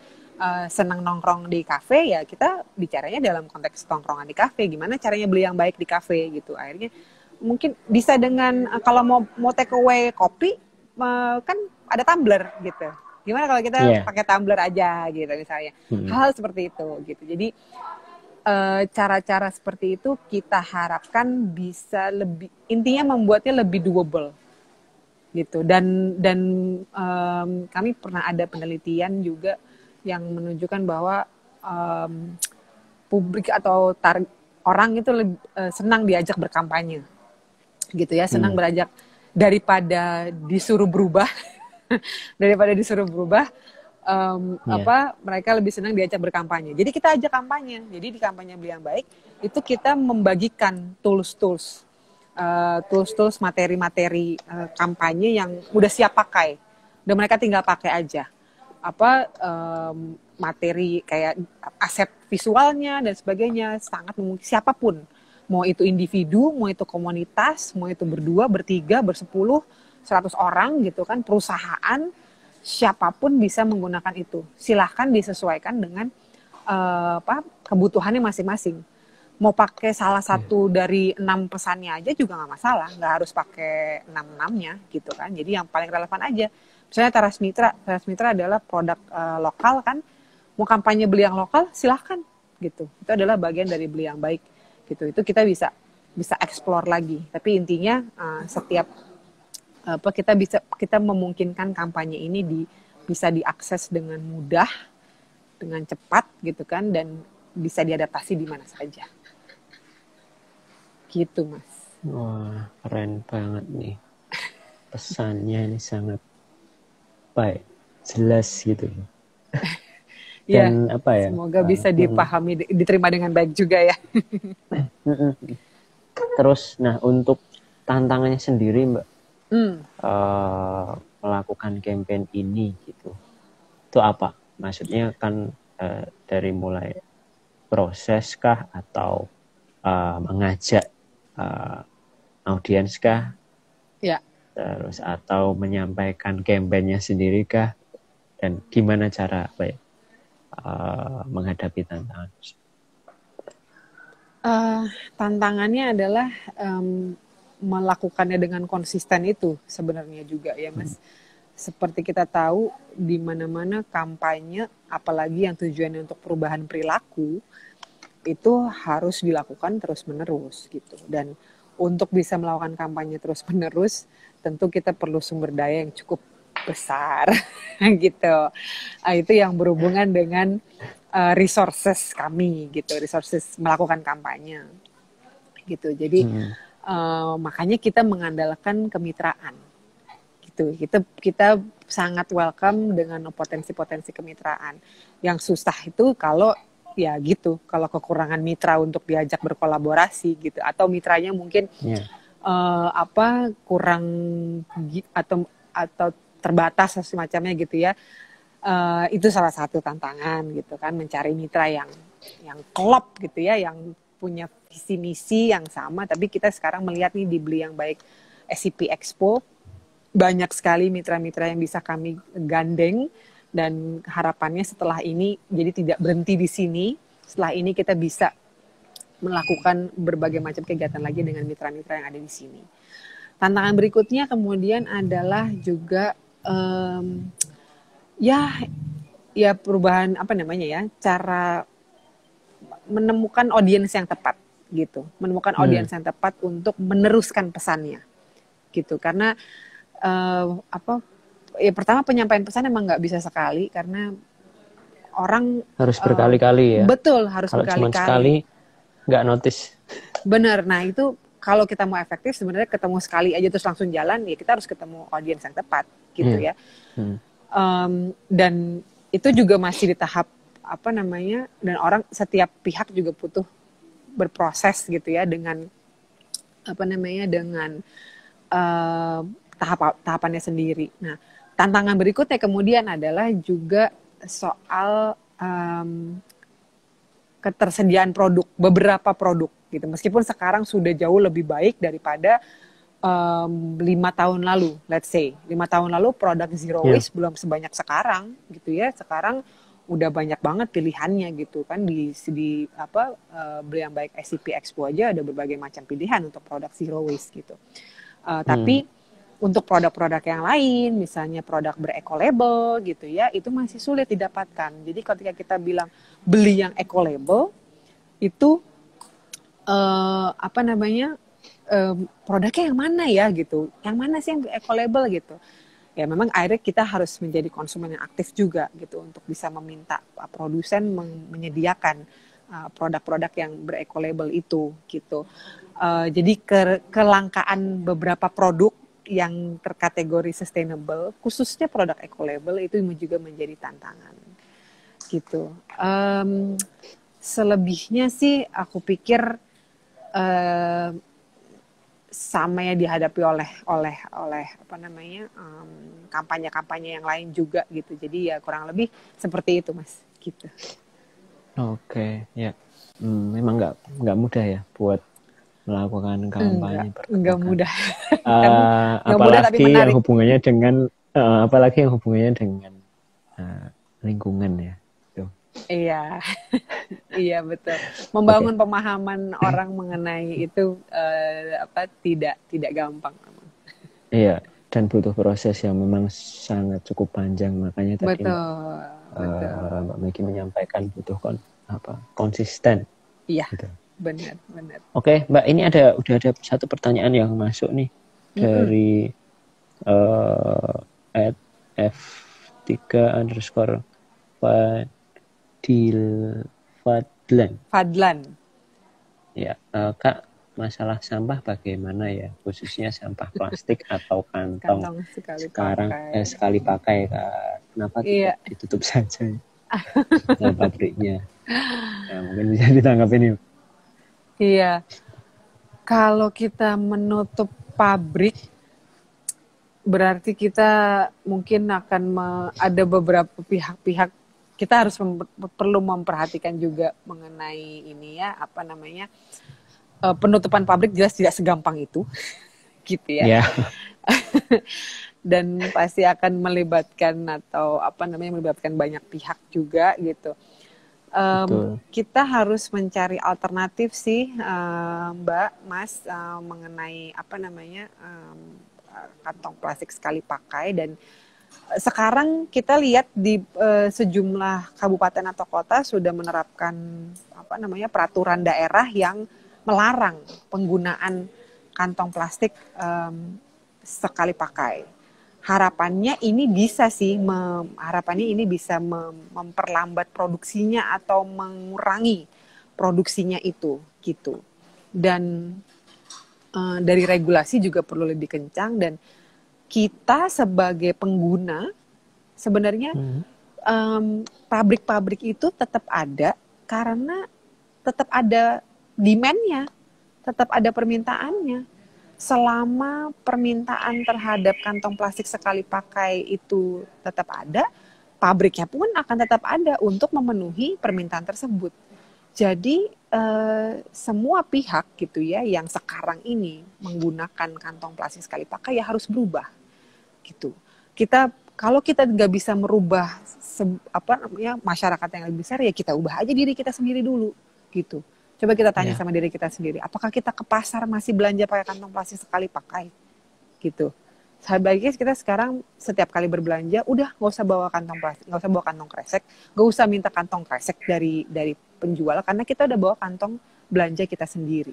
senang nongkrong di kafe ya kita bicaranya dalam konteks nongkrongan di kafe. Gimana caranya beli yang baik di kafe gitu. Akhirnya mungkin bisa dengan kalau mau take away kopi kan ada tumbler gitu. Gimana kalau kita pakai tumbler aja gitu misalnya. Hal seperti itu gitu. Jadi cara-cara seperti itu kita harapkan bisa lebih, intinya membuatnya lebih doable gitu. Dan kami pernah ada penelitian juga yang menunjukkan bahwa publik atau orang itu senang diajak berkampanye gitu ya, senang beranjak daripada disuruh berubah. Mereka lebih senang diajak berkampanye. Jadi kita ajak kampanye. Jadi di kampanye Beli yang Baik itu kita membagikan tools-tools materi-materi kampanye yang udah siap pakai. Udah mereka tinggal pakai aja. Materi kayak aset visualnya dan sebagainya sangat memungkinkan siapapun. Mau itu individu, mau itu komunitas, mau itu berdua, bertiga, bersepuluh, 100 orang gitu kan, perusahaan, siapapun bisa menggunakan itu. Silahkan disesuaikan dengan kebutuhannya masing-masing. Mau pakai salah satu dari 6 pesannya aja juga nggak masalah, nggak harus pakai 6-6-nya gitu kan. Jadi yang paling relevan aja. Misalnya Teras Mitra adalah produk lokal kan, mau kampanye beli yang lokal silahkan gitu. Itu adalah bagian dari Beli yang Baik gitu. Itu kita bisa explore lagi. Tapi intinya setiap kita memungkinkan kampanye ini bisa diakses dengan mudah, dengan cepat gitu kan, dan bisa diadaptasi di mana saja. Gitu Mas. Wah, keren banget nih. Pesannya ini sangat baik, jelas gitu. Ya, Dan apa ya? semoga bisa dipahami, diterima dengan baik juga ya. Terus, nah untuk tantangannya sendiri, Mbak, Hmm. melakukan campaign ini gitu, itu apa? Maksudnya kan dari mulai proses kah atau mengajak audiens kah, Ya. terus atau menyampaikan campaignnya sendiri kah, dan gimana cara apa ya, menghadapi tantangan? Tantangannya adalah melakukannya dengan konsisten itu sebenarnya juga ya Mas. Seperti kita tahu di mana-mana kampanye, apalagi yang tujuannya untuk perubahan perilaku, itu harus dilakukan terus-menerus gitu. Dan untuk bisa melakukan kampanye terus-menerus, tentu kita perlu sumber daya yang cukup besar gitu. Itu yang berhubungan dengan resources kami gitu, resources melakukan kampanye gitu. Jadi makanya kita mengandalkan kemitraan gitu. Kita sangat welcome dengan potensi-potensi kemitraan. Yang susah itu kalau ya gitu, kalau kekurangan mitra untuk diajak berkolaborasi gitu, atau mitranya mungkin kurang atau terbatas semacamnya gitu ya. Itu salah satu tantangan gitu kan, mencari mitra yang klop gitu ya, yang punya visi misi yang sama. Tapi kita sekarang melihat nih di Beli Yang Baik SCP Expo, banyak sekali mitra-mitra yang bisa kami gandeng, dan harapannya setelah ini jadi tidak berhenti di sini. Setelah ini kita bisa melakukan berbagai macam kegiatan lagi dengan mitra-mitra yang ada di sini. Tantangan berikutnya kemudian adalah juga ya perubahan apa namanya ya, cara menemukan audiens yang tepat gitu, menemukan audiens yang tepat untuk meneruskan pesannya gitu. Karena ya pertama penyampaian pesan emang nggak bisa sekali, karena orang Harus berkali-kali ya. betul harus Kalau cuma berkali-kali. sekali nggak notice. Bener. Nah itu kalau kita mau efektif sebenarnya ketemu sekali aja terus langsung jalan, ya kita harus ketemu audiens yang tepat gitu ya. Dan itu juga masih di tahap apa namanya, dan orang setiap pihak juga butuh berproses gitu ya dengan apa namanya, dengan tahapannya sendiri. Nah tantangan berikutnya kemudian adalah juga soal ketersediaan produk, beberapa produk gitu. Meskipun sekarang sudah jauh lebih baik daripada 5 tahun lalu, let's say 5 tahun lalu produk zero waste belum sebanyak sekarang gitu ya. Sekarang udah banyak banget pilihannya gitu kan, di Beli Yang Baik SCP Expo aja ada berbagai macam pilihan untuk produk zero waste gitu. Tapi untuk produk-produk yang lain, misalnya produk bereco-label gitu ya, itu masih sulit didapatkan. Jadi ketika kita bilang beli yang eco-label, itu produknya yang mana ya gitu, yang mana sih yang eco-label gitu. Ya memang akhirnya kita harus menjadi konsumen yang aktif juga gitu, untuk bisa meminta produsen menyediakan produk-produk yang bereco-label itu gitu. Jadi kelangkaan beberapa produk yang terkategori sustainable, khususnya produk eco-label, itu juga menjadi tantangan gitu. Selebihnya sih aku pikir sama ya dihadapi oleh apa namanya, kampanye-kampanye yang lain juga gitu. Jadi ya kurang lebih seperti itu Mas gitu. Oke, ya. Memang nggak mudah ya buat melakukan kampanye Enggak pergerakan. mudah. Enggak mudah tapi Apalagi menarik. yang hubungannya dengan lingkungan ya. Tuh. Iya. Iya betul. Membangun pemahaman orang mengenai itu tidak gampang. Iya, dan butuh proses yang memang sangat cukup panjang. Makanya tadi Mbak Megi menyampaikan butuh konsisten. Iya, gitu. benar. Oke, Mbak, ini udah ada satu pertanyaan yang masuk nih dari @f3_fadlan. Fadlan. Ya, Kak, masalah sampah bagaimana ya, khususnya sampah plastik atau kantong Kantong sekali sekarang pakai. sekali pakai, Kak. Kenapa tidak Iya. ditutup saja pabriknya? Nah, mungkin bisa ditangkap ini. Iya. Kalau kita menutup pabrik, berarti kita mungkin akan ada beberapa pihak-pihak, kita harus perlu memperhatikan juga mengenai ini ya, apa namanya, penutupan pabrik jelas tidak segampang itu, gitu ya. Ya, Dan pasti akan melibatkan atau apa namanya, melibatkan banyak pihak juga gitu. betul. Kita harus mencari alternatif sih, Mbak, Mas, mengenai apa namanya, kantong plastik sekali pakai. Dan sekarang kita lihat di sejumlah kabupaten atau kota sudah menerapkan apa namanya, peraturan daerah yang melarang penggunaan kantong plastik sekali pakai. Harapannya ini bisa sih, harapannya ini bisa memperlambat produksinya atau mengurangi produksinya itu gitu. Dan dari regulasi juga perlu lebih kencang, dan kita sebagai pengguna sebenarnya pabrik-pabrik itu tetap ada karena tetap ada demand-nya, tetap ada permintaannya. Selama permintaan terhadap kantong plastik sekali pakai itu tetap ada, pabriknya pun akan tetap ada untuk memenuhi permintaan tersebut. Jadi semua pihak gitu ya yang sekarang ini menggunakan kantong plastik sekali pakai ya harus berubah gitu. Kalau kita nggak bisa merubah apa namanya, masyarakat yang lebih besar, ya kita ubah aja diri kita sendiri dulu gitu. Coba kita tanya sama diri kita sendiri, apakah kita ke pasar masih belanja pakai kantong plastik sekali pakai gitu. Sebaiknya kita sekarang setiap kali berbelanja udah nggak usah bawa kantong plastik, nggak usah bawa kantong kresek, nggak usah minta kantong kresek dari penjual, karena kita udah bawa kantong belanja kita sendiri.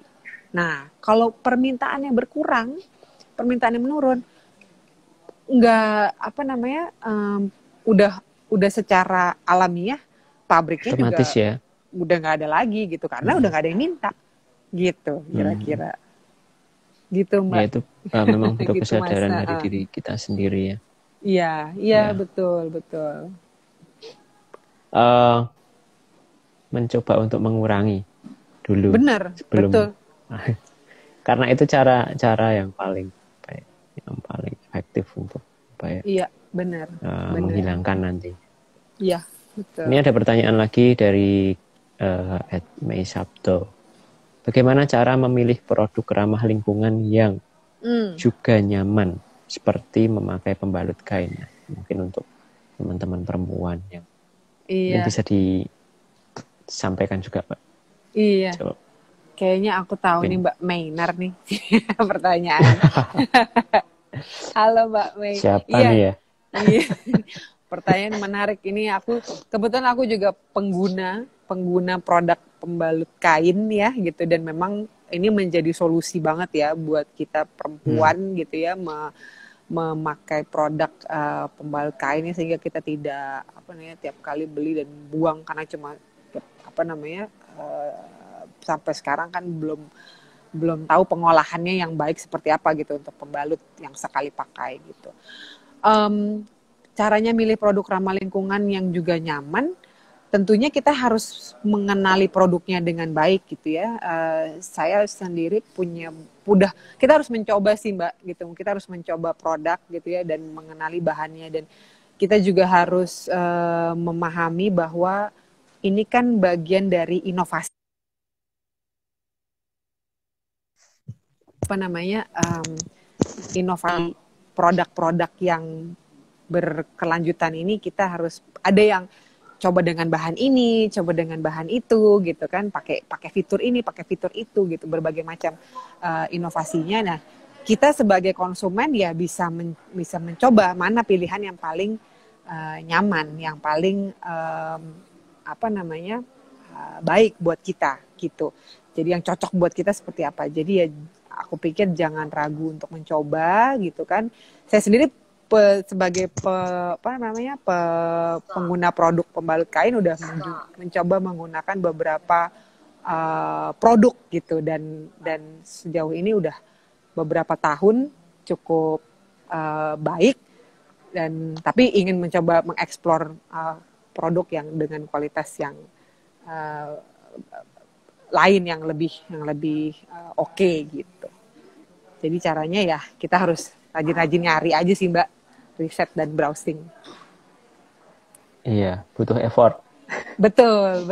Nah, kalau permintaannya berkurang, permintaannya menurun, nggak apa namanya, udah secara alamiah pabriknya Otomatis juga ya. udah nggak ada lagi gitu, karena udah nggak ada yang minta gitu, kira-kira gitu, Ya Mbak. itu memang butuh Gitu, Mas. kesadaran dari diri kita sendiri ya. Iya, iya, Ya. betul, betul. Mencoba untuk mengurangi dulu Benar, sebelum betul. karena itu cara yang paling efektif untuk Iya, benar, benar. menghilangkan nanti. Iya, betul. Ini ada pertanyaan lagi dari Mei Sabto. Bagaimana cara memilih produk ramah lingkungan yang juga nyaman, seperti memakai pembalut kain? Mungkin untuk teman-teman perempuan yang ini bisa disampaikan juga, Pak. Iya. Coba. Kayaknya aku tahu nih Mbak Maynar nih pertanyaan. Halo Mbak May. Siapa nih ya? Iya. Pertanyaan menarik ini. Kebetulan aku juga pengguna produk pembalut kain ya gitu, dan memang ini menjadi solusi banget ya buat kita perempuan gitu ya, memakai produk pembalut kain ini, sehingga kita tidak tiap kali beli dan buang karena cuma sampai sekarang kan belum tahu pengolahannya yang baik seperti apa gitu untuk pembalut yang sekali pakai gitu. Caranya milih produk ramah lingkungan yang juga nyaman, tentunya kita harus mengenali produknya dengan baik gitu ya. Saya sendiri kita harus mencoba sih Mbak gitu. Kita harus mencoba produk gitu ya dan mengenali bahannya, dan kita juga harus memahami bahwa ini kan bagian dari inovasi inovasi produk-produk yang berkelanjutan ini. Kita harus ada yang coba dengan bahan ini, coba dengan bahan itu gitu kan, pakai fitur ini, pakai fitur itu gitu, berbagai macam inovasinya. Nah, kita sebagai konsumen ya bisa mencoba mana pilihan yang paling nyaman, yang paling baik buat kita gitu. Jadi yang cocok buat kita seperti apa. Jadi ya aku pikir jangan ragu untuk mencoba gitu kan. Saya sendiri sebagai pengguna produk pembalut kain udah mencoba menggunakan beberapa produk gitu, dan sejauh ini udah beberapa tahun cukup baik, dan tapi ingin mencoba mengeksplor produk yang dengan kualitas yang lain, yang lebih oke gitu. Jadi caranya ya kita harus rajin-rajin nyari aja sih Mbak, riset dan browsing. Iya, butuh effort. Betul.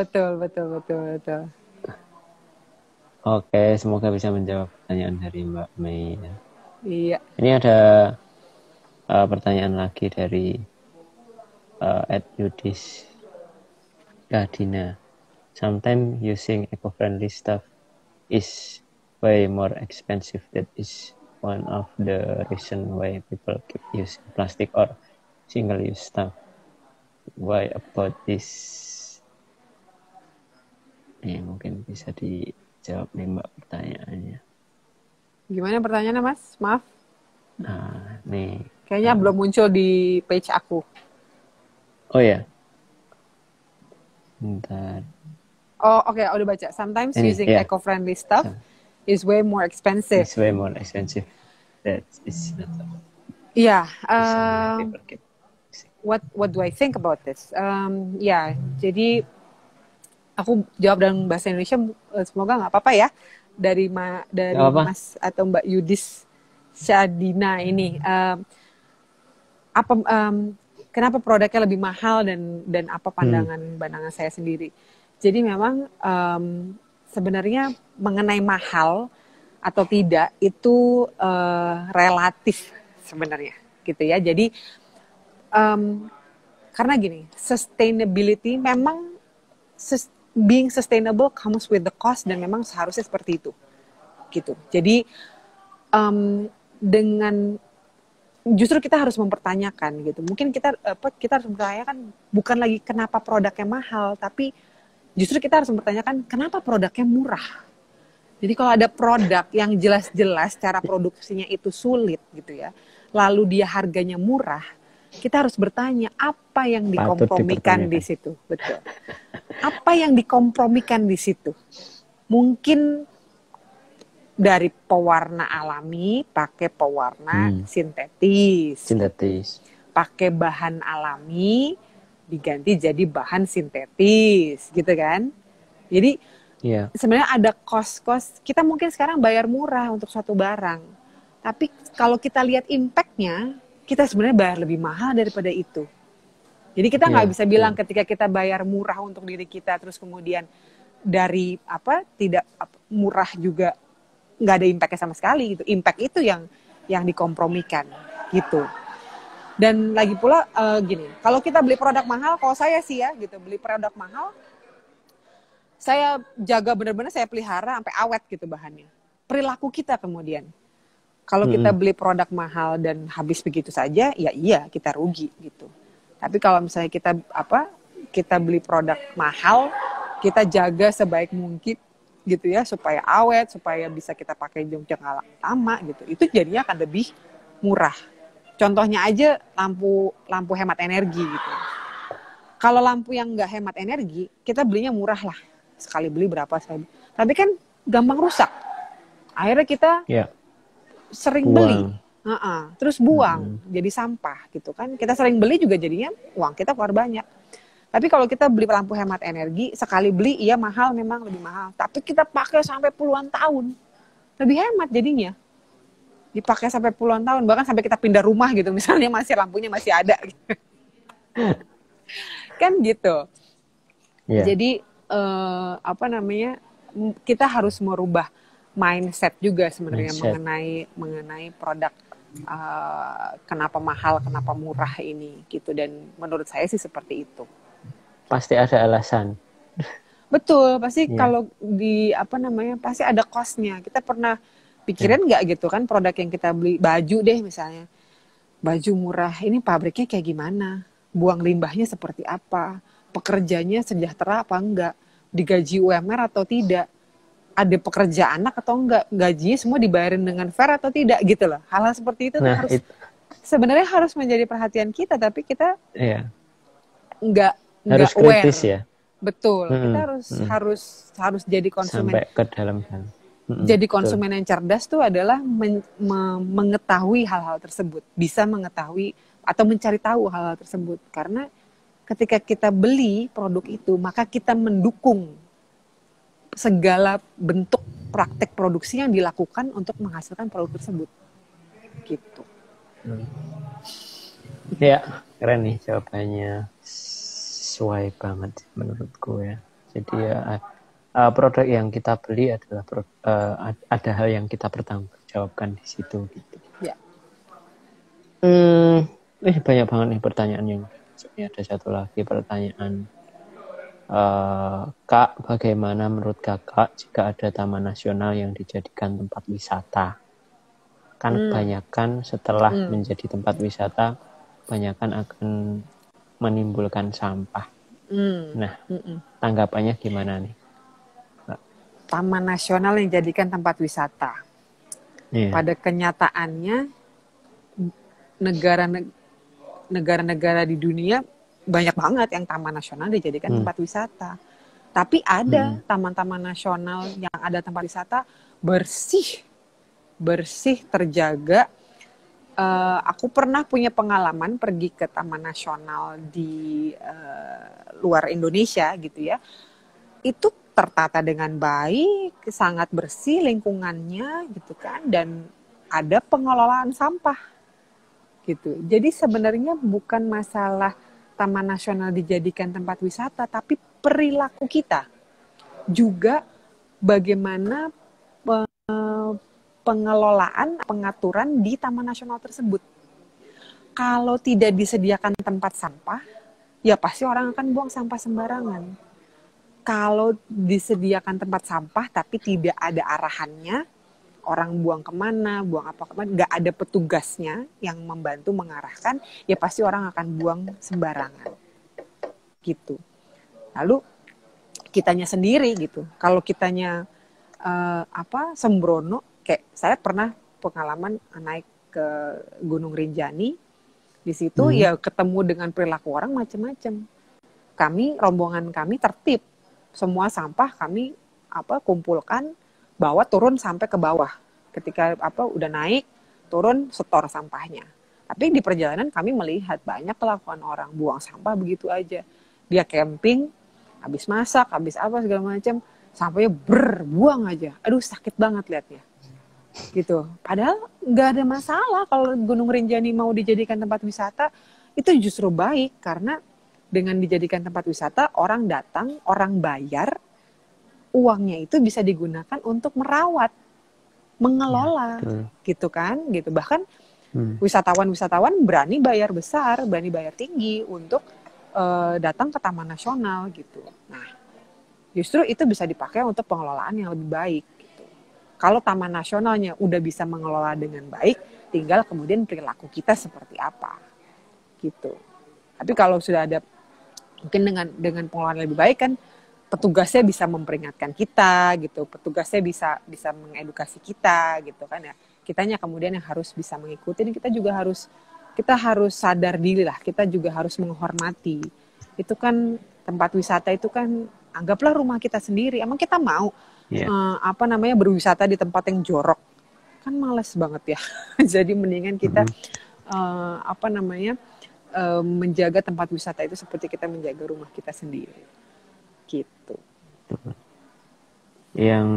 Oke, semoga bisa menjawab pertanyaan dari Mbak Mei. Iya. Ini ada pertanyaan lagi dari @Yudis Kadina. Sometimes using eco-friendly stuff is way more expensive. That is one of the reason why people keep using plastic or single-use stuff. Why about this? Ini mungkin bisa dijawab nih Mbak pertanyaannya. Gimana pertanyaannya Mas? Maaf. Nah, nih. Kayaknya belum muncul di page aku. Oh ya. Bentar. Oh oke, udah baca. Sometimes using eco-friendly stuff is way more expensive. It's way more expensive. That is not. Yeah. What do I think about this? Jadi aku jawab dalam bahasa Indonesia, semoga nggak apa-apa ya, dari Mas atau Mbak Yudis Syadina ini. Kenapa produknya lebih mahal dan apa pandangan saya sendiri. Jadi memang sebenarnya mengenai mahal atau tidak itu relatif sebenarnya gitu ya. Jadi karena gini, sustainability memang being sustainable comes with the cost, dan memang seharusnya seperti itu gitu. Jadi dengan justru kita harus mempertanyakan gitu. Mungkin kita harus mempertanyakan bukan lagi kenapa produknya mahal, tapi justru kita harus mempertanyakan kenapa produknya murah. Jadi kalau ada produk yang jelas-jelas cara produksinya itu sulit gitu ya, lalu dia harganya murah, kita harus bertanya apa yang dikompromikan di situ. Betul. Apa yang dikompromikan di situ? Mungkin dari pewarna alami pakai pewarna sintetis. Pakai bahan alami diganti jadi bahan sintetis, gitu kan? Jadi sebenarnya ada cost. Kita mungkin sekarang bayar murah untuk suatu barang, tapi kalau kita lihat impact-nya, kita sebenarnya bayar lebih mahal daripada itu. Jadi kita nggak bisa bilang ketika kita bayar murah untuk diri kita, terus kemudian dari tidak murah juga nggak ada impact-nya sama sekali gitu. Impact itu yang dikompromikan gitu. Dan lagi pula gini, kalau kita beli produk mahal, kalau saya sih ya gitu, beli produk mahal, saya jaga benar-benar, saya pelihara sampai awet gitu bahannya. Perilaku kita kemudian, kalau kita beli produk mahal dan habis begitu saja, ya iya kita rugi gitu. Tapi kalau misalnya kita beli produk mahal, kita jaga sebaik mungkin gitu ya, supaya awet, supaya bisa kita pakai jangka lama gitu. Itu jadinya akan lebih murah. Contohnya aja lampu hemat energi gitu. Kalau lampu yang nggak hemat energi, kita belinya murah lah. Sekali beli berapa sekali. Tapi kan gampang rusak. Akhirnya kita sering beli. Terus buang, jadi sampah gitu kan. Kita sering beli juga jadinya uang kita keluar banyak. Tapi kalau kita beli lampu hemat energi, sekali beli iya mahal, memang lebih mahal. Tapi kita pakai sampai puluhan tahun. Lebih hemat jadinya. Dipakai sampai puluhan tahun, bahkan sampai kita pindah rumah gitu, misalnya lampunya masih ada gitu. Kan gitu. Jadi kita harus merubah mindset juga sebenarnya mengenai produk kenapa mahal, kenapa murah ini gitu. Dan menurut saya sih seperti itu. Pasti ada alasan. Betul, pasti kalau pasti ada cost-nya. Kita pernah pikirin nggak gitu kan, produk yang kita beli, baju deh misalnya, baju murah, ini pabriknya kayak gimana, buang limbahnya seperti apa, pekerjanya sejahtera apa enggak, digaji UMR atau tidak, ada pekerja anak atau enggak, gajinya semua dibayarin dengan fair atau tidak gitu loh. Hal-hal seperti itu sebenarnya harus menjadi perhatian kita, tapi kita nggak harus aware. Kritis ya. Betul. Kita harus jadi konsumen. Sampai ke dalam. Jadi konsumen yang cerdas tuh adalah mengetahui hal-hal tersebut, bisa mengetahui atau mencari tahu hal-hal tersebut. Karena ketika kita beli produk itu, maka kita mendukung segala bentuk praktek produksi yang dilakukan untuk menghasilkan produk tersebut. Gitu. Ya, keren nih jawabannya. Sesuai banget menurutku ya. Jadi ya produk yang kita beli adalah ada hal yang kita pertanggungjawabkan di situ gitu. Ya. Banyak banget nih pertanyaan yang ini ada satu lagi pertanyaan. Kak, bagaimana menurut Kakak jika ada taman nasional yang dijadikan tempat wisata? Kan kebanyakan setelah menjadi tempat wisata, kebanyakan akan menimbulkan sampah. Nah, tanggapannya gimana nih? Taman nasional yang dijadikan tempat wisata. Pada kenyataannya negara-negara di dunia banyak banget yang taman nasional dijadikan tempat wisata. Tapi ada taman-taman nasional yang ada tempat wisata bersih, terjaga. Aku pernah punya pengalaman pergi ke taman nasional di luar Indonesia gitu ya. Itu tertata dengan baik, sangat bersih lingkungannya gitu kan, dan ada pengelolaan sampah gitu. Jadi sebenarnya bukan masalah taman nasional dijadikan tempat wisata, tapi perilaku kita juga bagaimana pengelolaan, pengaturan di taman nasional tersebut. Kalau tidak disediakan tempat sampah, ya pasti orang akan buang sampah sembarangan. Kalau disediakan tempat sampah tapi tidak ada arahannya, orang buang kemana, nggak ada petugasnya yang membantu mengarahkan, ya pasti orang akan buang sembarangan. Gitu. Lalu kitanya sendiri gitu. Kalau kitanya sembrono, kayak saya pernah pengalaman naik ke Gunung Rinjani, di situ ya ketemu dengan perilaku orang macam-macam. Rombongan kami tertib. Semua sampah kami kumpulkan, bawa turun sampai ke bawah. Ketika udah naik, turun setor sampahnya. Tapi di perjalanan kami melihat banyak kelakuan orang buang sampah begitu aja. Dia camping, habis masak, habis segala macam, sampahnya buang aja. Aduh, sakit banget liatnya. Gitu. Padahal nggak ada masalah kalau Gunung Rinjani mau dijadikan tempat wisata, itu justru baik karena dengan dijadikan tempat wisata, orang datang, orang bayar, uangnya itu bisa digunakan untuk merawat, mengelola, gitu kan, gitu. Bahkan wisatawan berani bayar besar, berani bayar tinggi untuk datang ke Taman Nasional, gitu. Nah, justru itu bisa dipakai untuk pengelolaan yang lebih baik. Gitu. Kalau Taman Nasionalnya udah bisa mengelola dengan baik, tinggal kemudian perilaku kita seperti apa, gitu. Tapi kalau sudah ada mungkin dengan pengelolaan lebih baik kan, petugasnya bisa memperingatkan kita gitu, petugasnya bisa mengedukasi kita gitu kan ya. Kitanya kemudian yang harus bisa mengikuti, dan kita harus sadar diri lah, kita juga harus menghormati. Itu kan tempat wisata itu kan anggaplah rumah kita sendiri. Emang kita mau berwisata di tempat yang jorok? Kan males banget ya. Jadi mendingan kita menjaga tempat wisata itu seperti kita menjaga rumah kita sendiri, gitu. Yang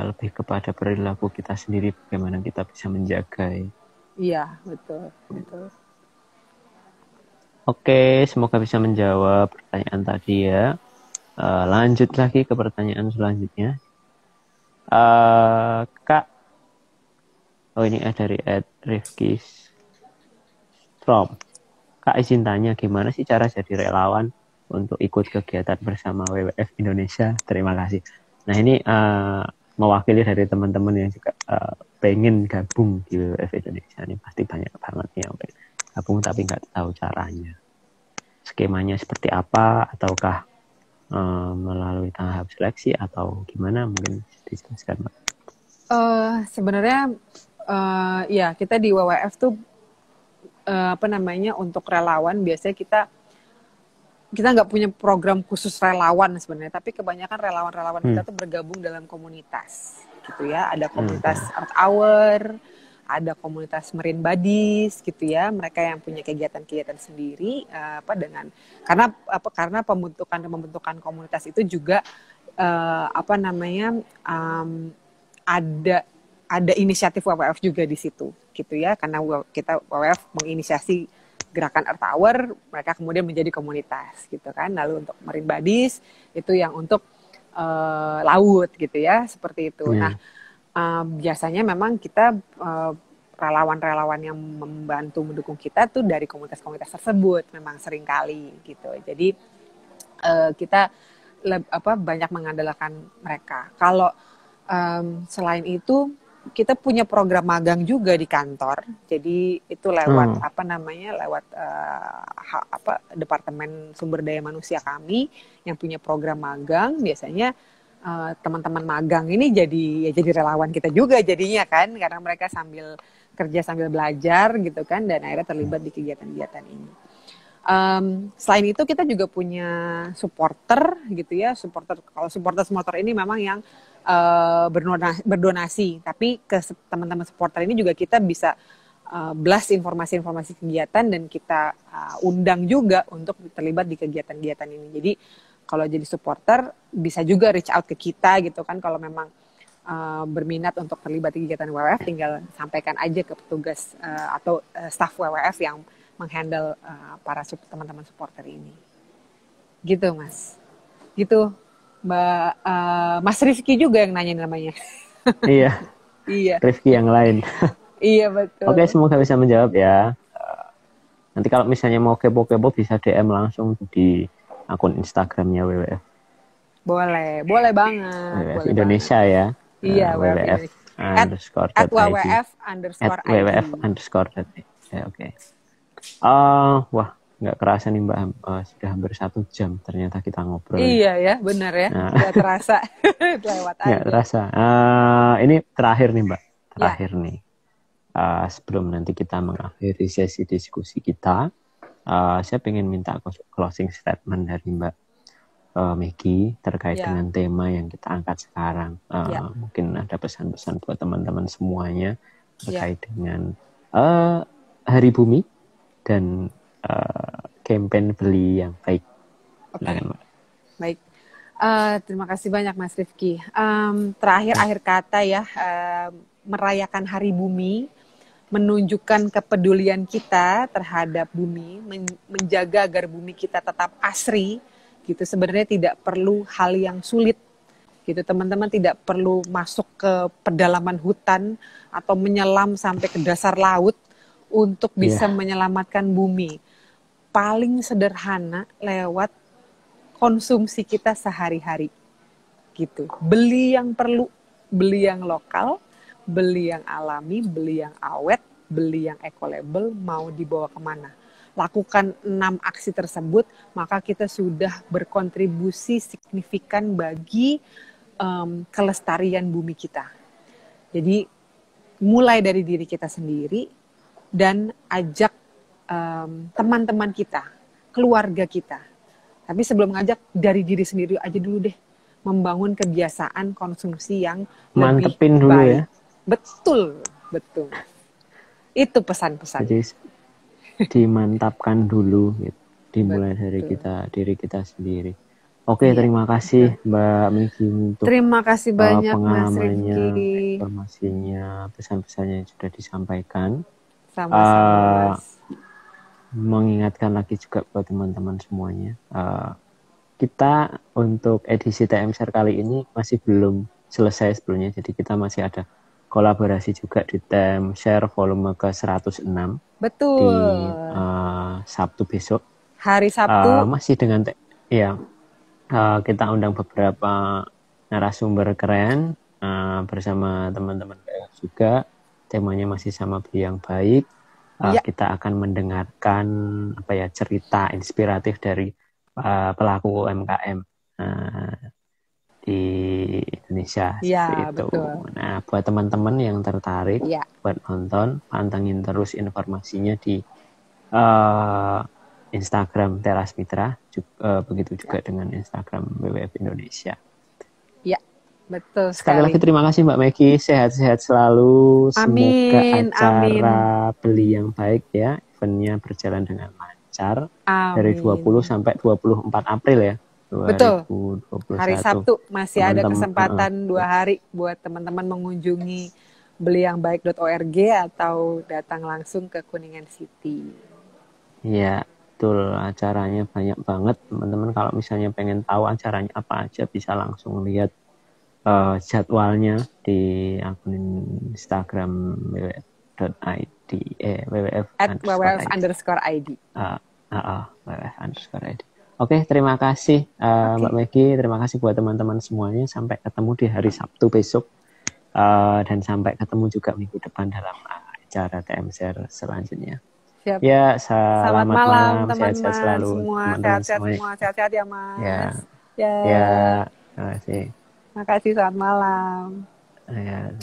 lebih kepada perilaku kita sendiri, bagaimana kita bisa menjaga. Iya, betul. Oke, semoga bisa menjawab pertanyaan tadi ya. Lanjut lagi ke pertanyaan selanjutnya. Kak, ini dari Rifki Strom. Kak, izin tanya, gimana sih cara jadi relawan untuk ikut kegiatan bersama WWF Indonesia? Terima kasih. Nah, ini mewakili dari teman-teman yang juga pengen gabung di WWF Indonesia. Ini pasti banyak banget yang pengen gabung tapi nggak tahu caranya. Skemanya seperti apa, ataukah melalui tahap seleksi atau gimana? Mungkin dijelaskan, Mbak. Sebenarnya ya kita di WWF tuh untuk relawan biasanya kita kita nggak punya program khusus relawan sebenarnya, tapi kebanyakan relawan-relawan kita tuh bergabung dalam komunitas, gitu ya. Ada komunitas Earth Hour, ada komunitas Marine Buddies, gitu ya. Mereka yang punya kegiatan-kegiatan sendiri, karena pembentukan komunitas itu juga ada inisiatif WWF juga di situ, gitu ya. Karena kita WWF menginisiasi gerakan Earth Hour, mereka kemudian menjadi komunitas, gitu kan. Lalu untuk Marine Buddies itu yang untuk laut, gitu ya, seperti itu. Nah, biasanya memang kita relawan-relawan yang membantu mendukung kita tuh dari komunitas-komunitas tersebut, memang sering kali, gitu. Jadi kita banyak mengandalkan mereka. Kalau selain itu, kita punya program magang juga di kantor. Jadi itu lewat Departemen Sumber Daya Manusia kami yang punya program magang. Biasanya teman-teman magang ini jadi relawan kita juga jadinya kan, karena mereka sambil kerja sambil belajar gitu kan, dan akhirnya terlibat di kegiatan-kegiatan ini. Selain itu kita juga punya supporter, gitu ya. Kalau supporter ini memang yang berdonasi, tapi ke teman-teman supporter ini juga kita bisa blast informasi-informasi kegiatan, dan kita undang juga untuk terlibat di kegiatan-kegiatan ini. Jadi kalau jadi supporter bisa juga reach out ke kita, gitu kan. Kalau memang berminat untuk terlibat di kegiatan WWF, tinggal sampaikan aja ke petugas atau staf WWF yang menghandle para teman-teman supporter ini. Gitu, Mas. Gitu. Mas Rifki juga yang nanya namanya. Iya. Iya. Rifki yang lain. Iya, betul. Oke, semoga bisa menjawab ya. Nanti kalau misalnya mau kepo-kepo bisa DM langsung di akun Instagramnya WWF. Boleh banget. WWF boleh Indonesia banget. Ya. Iya, WWF @WWF_ID. WWF_ID. Ya, oke. Wah, nggak kerasa nih Mbak, sudah hampir 1 jam ternyata kita ngobrol. Iya ya, benar ya. Nggak terasa. Lewat aja. Nggak terasa. Ini terakhir nih Mbak. Terakhir nih. Sebelum nanti kita mengakhiri sesi diskusi kita, saya pengen minta closing statement dari Mbak Meggy terkait dengan tema yang kita angkat sekarang. Mungkin ada pesan-pesan buat teman-teman semuanya terkait dengan Hari Bumi dan campaign Beli yang Baik. Silakan, Mbak. Baik. Terima kasih banyak Mas Rifki. Terakhir akhir kata ya, merayakan Hari Bumi, menunjukkan kepedulian kita terhadap bumi, menjaga agar bumi kita tetap asri, gitu. Sebenarnya tidak perlu hal yang sulit, gitu. Teman-teman tidak perlu masuk ke pedalaman hutan atau menyelam sampai ke dasar laut untuk bisa menyelamatkan bumi. Paling sederhana lewat konsumsi kita sehari-hari, gitu. Beli yang perlu, beli yang lokal, beli yang alami, beli yang awet, beli yang eco-label, mau dibawa kemana. Lakukan 6 aksi tersebut, maka kita sudah berkontribusi signifikan bagi kelestarian bumi kita. Jadi mulai dari diri kita sendiri dan ajak teman-teman kita, keluarga kita. Tapi sebelum ngajak, dari diri sendiri aja dulu deh. Membangun kebiasaan konsumsi yang mantepin lebih dulu baik. Ya. Betul. Itu pesan-pesan. Jadi dimantapkan dulu, gitu. Dimulai dari diri kita sendiri. Oke, terima kasih Mbak Meggy untuk terima kasih banyak pengalamannya, Mas Rifki, informasinya, pesan-pesannya yang sudah disampaikan. Sama-sama, Mas. Mengingatkan lagi juga buat teman-teman semuanya, kita untuk edisi TM Share kali ini masih belum selesai sebelumnya, jadi kita masih ada kolaborasi juga di TM Share volume ke-106. Betul. Di Sabtu besok. Hari Sabtu. Masih dengan kita undang beberapa narasumber keren bersama teman-teman BF juga. Temanya masih sama Beli yang Baik. Kita akan mendengarkan cerita inspiratif dari pelaku UMKM di Indonesia. Ya, itu. Betul. Nah, buat teman-teman yang tertarik buat nonton, pantengin terus informasinya di Instagram Teras Mitra, begitu juga dengan Instagram WWF Indonesia. Ya, betul Sekali sekali. lagi terima kasih Mbak Megi, sehat-sehat selalu. Semoga Amin, acara amin. Beli yang Baik ya, eventnya berjalan dengan lancar dari 20 Amin. sampai 24 April ya, Betul. 2021. Hari Sabtu masih ada Teman-teman, kesempatan 2 hari buat teman-teman mengunjungi beliyangbaik.org atau datang langsung ke Kuningan City. ya, betul, acaranya banyak banget. Teman-teman kalau misalnya pengen tahu acaranya apa aja bisa langsung lihat jadwalnya di akun Instagram wwf.id @wwf_id. wwf_id. Oke, terima kasih Mbak Megi, terima kasih buat teman-teman semuanya. Sampai ketemu di hari Sabtu besok dan sampai ketemu juga minggu depan dalam acara TMSR selanjutnya. Siap. Ya, Selamat selamat malam sehat-sehat teman-teman selalu semua, teman-teman sehat-sehat semuanya. semua, sehat-sehat ya Ya, Mas. ya, terima kasih. Makasih, selamat malam. Ya,